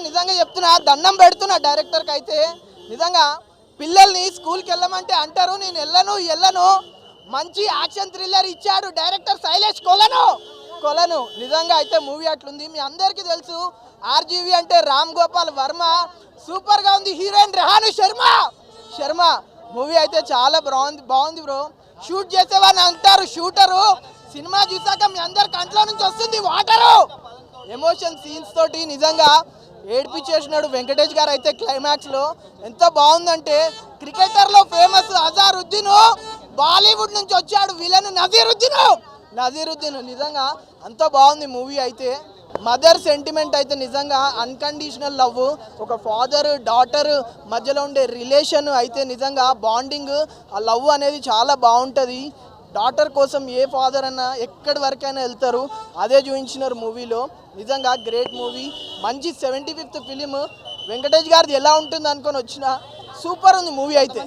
నిజంగా చెప్తున్నా, దండం పెడుతున్నా డైరెక్టర్కి అయితే. నిజంగా పిల్లల్ని స్కూల్కి వెళ్ళమంటే అంటారు, నేను వెళ్ళను. మంచి యాక్షన్ థ్రిల్లర్ ఇచ్చాడు డైరెక్టర్ శైలేష్ కొలను. నిజంగా అయితే మూవీ అట్లుంది. మీ అందరికీ తెలుసు ఆర్జీవి అంటే రామ్ గోపాల్ వర్మ, సూపర్గా ఉంది. హీరోయిన్ రెహాను శర్మ. మూవీ అయితే చాలా బాగుంది బ్రో. షూట్ చేసేవాడిని అంటారు షూటరు, సినిమా చూసాక మీ అందరి కంట్లో నుంచి వస్తుంది వాటరు. ఎమోషన్ సీన్స్ తోటి నిజంగా ఏడిపించేసినాడు వెంకటేష్ గారు అయితే క్లైమాక్స్లో. ఎంత బాగుందంటే, క్రికెటర్లో ఫేమస్ అజారుద్దీన్ బాలీవుడ్ నుంచి వచ్చాడు విలన్ నజీరుద్దీన్. నిజంగా అంత బాగుంది మూవీ అయితే. మదర్ సెంటిమెంట్ అయితే నిజంగా అన్కండిషనల్ లవ్, ఒక ఫాదర్ డాటర్ మధ్యలో ఉండే రిలేషన్ అయితే నిజంగా బాండింగ్, ఆ లవ్ అనేది చాలా బాగుంటుంది. డాటర్ కోసం ఏ ఫాదర్ అన్నా ఎక్కడి వరకైనా వెళ్తారు, అదే చూపించినారు మూవీలో. నిజంగా గ్రేట్ మూవీ. మంచి 75th ఫిలిం. వెంకటేష్ గారిది ఎలా ఉంటుంది అనుకొని వచ్చిన సూపర్ ఉంది మూవీ అయితే.